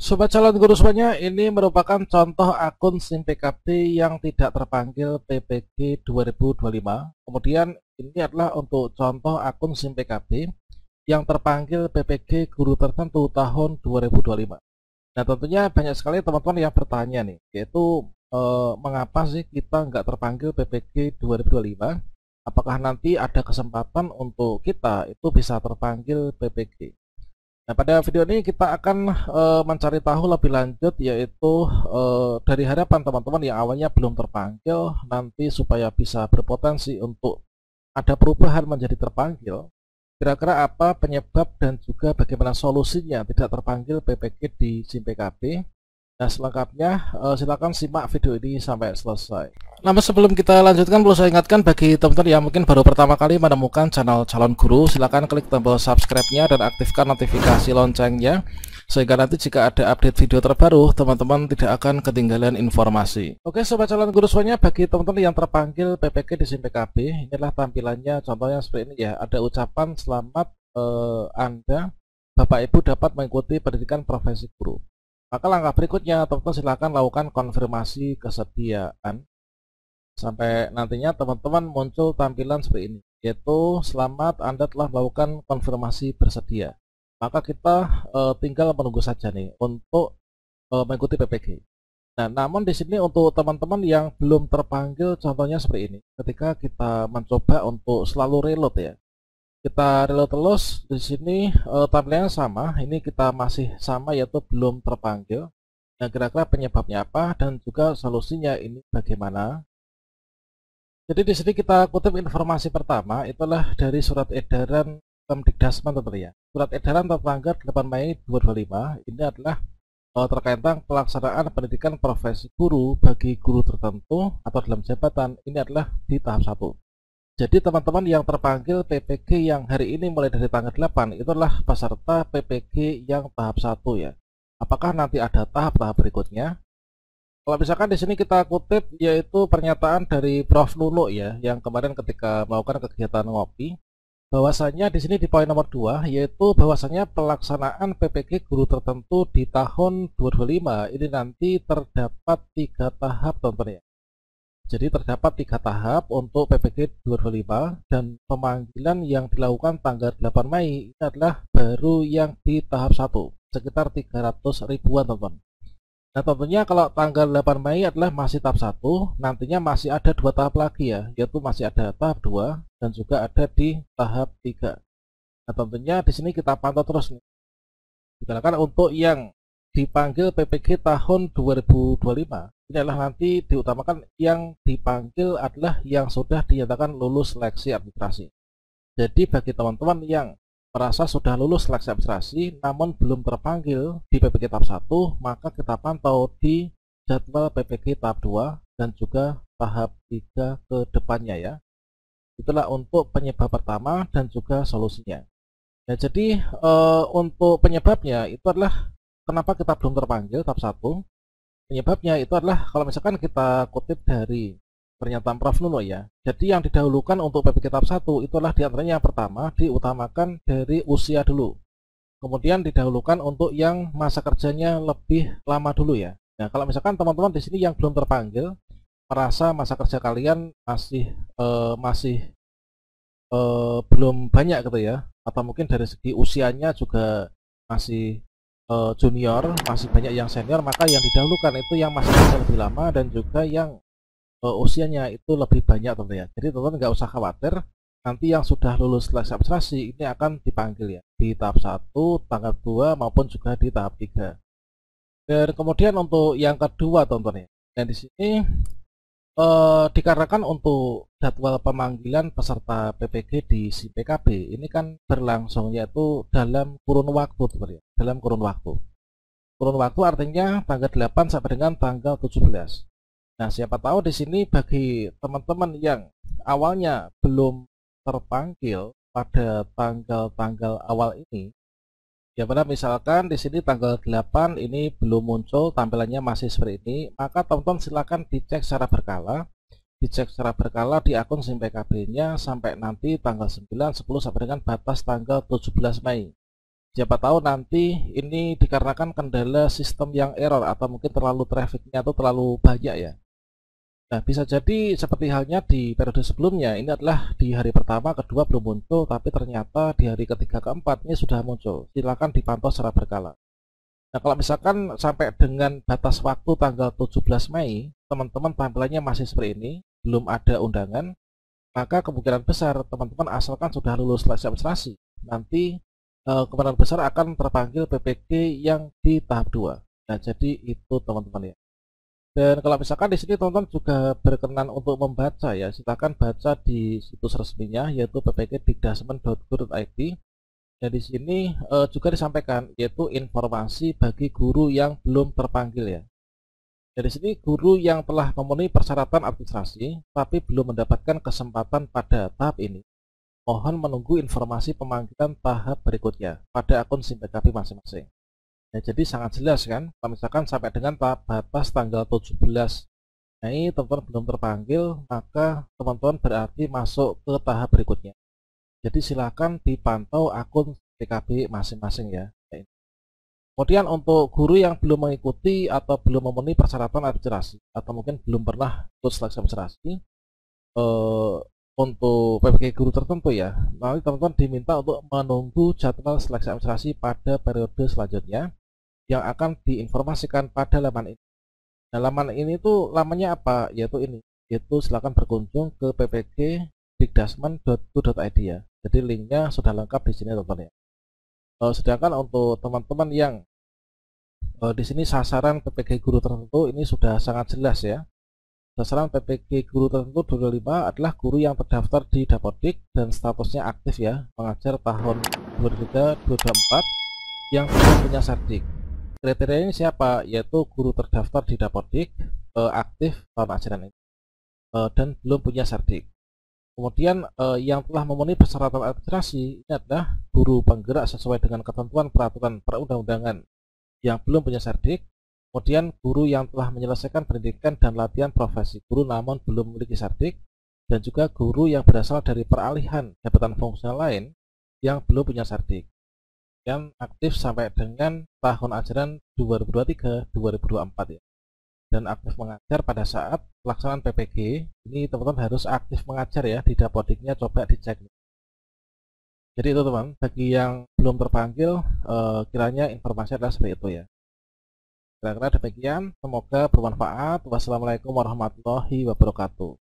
Sobat calon guru semuanya, ini merupakan contoh akun SIM PKB yang tidak terpanggil PPG 2025. Kemudian ini adalah untuk contoh akun SIM PKB yang terpanggil PPG guru tertentu tahun 2025. Nah, tentunya banyak sekali teman-teman yang bertanya nih, yaitu mengapa sih kita nggak terpanggil PPG 2025? Apakah nanti ada kesempatan untuk kita itu bisa terpanggil PPG? Nah, pada video ini kita akan mencari tahu lebih lanjut, yaitu dari harapan teman-teman yang awalnya belum terpanggil, nanti supaya bisa berpotensi untuk ada perubahan menjadi terpanggil. Kira-kira apa penyebab dan juga bagaimana solusinya tidak terpanggil PPG di SIM PKB? Nah, selengkapnya silakan simak video ini sampai selesai. Namun sebelum kita lanjutkan, perlu saya ingatkan bagi teman-teman yang mungkin baru pertama kali menemukan channel Calon Guru, silakan klik tombol subscribe-nya dan aktifkan notifikasi loncengnya, sehingga nanti jika ada update video terbaru, teman-teman tidak akan ketinggalan informasi. Oke Sobat Calon Guru semuanya, bagi teman-teman yang terpanggil PPG di SIM PKB, inilah tampilannya, contohnya seperti ini ya, ada ucapan selamat Anda, Bapak Ibu dapat mengikuti pendidikan profesi guru. Maka langkah berikutnya, teman-teman silakan lakukan konfirmasi kesediaan. Sampai nantinya teman-teman muncul tampilan seperti ini, yaitu selamat Anda telah melakukan konfirmasi bersedia. Maka kita tinggal menunggu saja nih untuk mengikuti PPG. Nah, namun di sini untuk teman-teman yang belum terpanggil, contohnya seperti ini. Ketika kita mencoba untuk selalu reload ya, kita reload terus di sini tampilannya sama. Ini kita masih sama, yaitu belum terpanggil. Nah, kira-kira penyebabnya apa dan juga solusinya ini bagaimana? Jadi di sini kita kutip informasi pertama, itulah dari surat edaran Kemdikdasmen tentunya. Surat edaran tertanggal 8 Mei 2025 ini adalah terkait tentang pelaksanaan pendidikan profesi guru bagi guru tertentu atau dalam jabatan. Ini adalah di tahap 1. Jadi teman-teman yang terpanggil PPG yang hari ini mulai dari tanggal 8 itu adalah peserta PPG yang tahap 1 ya. Apakah nanti ada tahap-tahap berikutnya? Kalau misalkan di sini kita kutip, yaitu pernyataan dari Prof Nunu ya, yang kemarin ketika melakukan kegiatan ngopi, bahwasanya di sini di poin nomor 2, yaitu bahwasanya pelaksanaan PPG guru tertentu di tahun 2025 ini nanti terdapat 3 tahap teman-teman ya. Jadi terdapat 3 tahap untuk PPG 2025 dan pemanggilan yang dilakukan tanggal 8 Mei ini adalah baru yang di tahap 1, sekitar 300 ribuan teman-teman. Nah, tentunya kalau tanggal 8 Mei adalah masih tahap 1, nantinya masih ada 2 tahap lagi ya, yaitu masih ada tahap 2 dan juga ada di tahap 3. Nah, tentunya di sini kita pantau terus nih. Dikarenakan untuk yang dipanggil PPG tahun 2025, ini adalah nanti diutamakan yang dipanggil adalah yang sudah dinyatakan lulus seleksi administrasi. Jadi bagi teman-teman yang merasa sudah lulus seleksi administrasi namun belum terpanggil di PPG tahap 1, maka kita pantau di jadwal PPG tahap 2 dan juga tahap 3 ke depannya ya. Itulah untuk penyebab pertama dan juga solusinya. Nah, jadi untuk penyebabnya itu adalah kenapa kita belum terpanggil tahap 1. Penyebabnya itu adalah kalau misalkan kita kutip dari pernyataan Prof Nuno ya. Jadi yang didahulukan untuk PPG tahap 1 itu adalah diantaranya yang pertama diutamakan dari usia dulu. Kemudian didahulukan untuk yang masa kerjanya lebih lama dulu ya. Nah, kalau misalkan teman-teman di sini yang belum terpanggil merasa masa kerja kalian masih belum banyak gitu ya, atau mungkin dari segi usianya juga masih junior, masih banyak yang senior, maka yang didahulukan itu yang masih kerja lebih lama dan juga yang usianya itu lebih banyak tentunya. Jadi teman-teman nggak usah khawatir, nanti yang sudah lulus seleksi administrasi ini akan dipanggil ya di tahap 1, tahap 2 maupun juga di tahap 3. Dan kemudian untuk yang kedua teman-teman ya. Dan di sini dikarenakan untuk jadwal pemanggilan peserta PPG di SIM PKB ini kan berlangsung yaitu dalam kurun waktu teman-teman ya. Dalam kurun waktu. Kurun waktu artinya tanggal 8 sampai dengan tanggal 17. Nah, siapa tahu di sini bagi teman-teman yang awalnya belum terpanggil pada tanggal-tanggal awal ini, ya benar, misalkan di sini tanggal 8 ini belum muncul, tampilannya masih seperti ini, maka teman-teman silakan dicek secara berkala di akun SIM PKB-nya sampai nanti tanggal 9, 10 sampai dengan batas tanggal 17 Mei. Siapa tahu nanti ini dikarenakan kendala sistem yang error atau mungkin terlalu trafficnya atau terlalu banyak ya. Nah, bisa jadi seperti halnya di periode sebelumnya, ini adalah di hari pertama, kedua belum muncul, tapi ternyata di hari ketiga, keempat ini sudah muncul. Silakan dipantau secara berkala. Nah, kalau misalkan sampai dengan batas waktu tanggal 17 Mei, teman-teman tampilannya masih seperti ini, belum ada undangan, maka kemungkinan besar teman-teman asalkan sudah lulus seleksi administrasi, nanti kemungkinan besar akan terpanggil PPG yang di tahap 2. Nah, jadi itu teman-teman ya. Dan kalau misalkan di sini teman-teman juga berkenan untuk membaca ya, silakan baca di situs resminya yaitu ppkdikdasmen.go.id. Dan di sini juga disampaikan yaitu informasi bagi guru yang belum terpanggil ya. Dari sini guru yang telah memenuhi persyaratan administrasi tapi belum mendapatkan kesempatan pada tahap ini, mohon menunggu informasi pemanggilan tahap berikutnya pada akun SIM PKB masing-masing. Ya, jadi sangat jelas kan, kalau misalkan sampai dengan batas tanggal 17 Mei teman-teman belum terpanggil, maka teman-teman berarti masuk ke tahap berikutnya. Jadi silakan dipantau akun PKB masing-masing ya. Kemudian untuk guru yang belum mengikuti atau belum memenuhi persyaratan administrasi atau mungkin belum pernah ikut seleksi administrasi untuk PPG guru tertentu ya, nanti teman-teman diminta untuk menunggu jadwal seleksi administrasi pada periode selanjutnya yang akan diinformasikan pada laman ini. Nah, laman ini tuh lamanya apa? Yaitu silakan berkunjung ke ppkdikdasmen.go.id ya. Jadi linknya sudah lengkap di sini teman-teman ya. Sedangkan untuk teman-teman yang di sini sasaran PPG guru tertentu ini sudah sangat jelas ya. Sasaran PPG guru tertentu 25 adalah guru yang terdaftar di Dapodik dan statusnya aktif ya, mengajar tahun 2023-2024 yang belum punya sardik. Kriteria ini siapa? Yaitu guru terdaftar di Dapodik, aktif tahun ajaran ini, dan belum punya sardik. Kemudian yang telah memenuhi persyaratan administrasi ini adalah guru penggerak sesuai dengan ketentuan peraturan perundang-undangan yang belum punya sardik. Kemudian guru yang telah menyelesaikan pendidikan dan latihan profesi guru namun belum memiliki sardik, dan juga guru yang berasal dari peralihan jabatan fungsional lain yang belum punya sardik, yang aktif sampai dengan tahun ajaran 2023-2024 ya. Dan aktif mengajar pada saat pelaksanaan PPG, ini teman-teman harus aktif mengajar ya, di Dapodiknya coba dicek. Jadi itu teman, bagi yang belum terpanggil, kiranya informasi adalah seperti itu ya. Kira-kira demikian, semoga bermanfaat. Wassalamualaikum warahmatullahi wabarakatuh.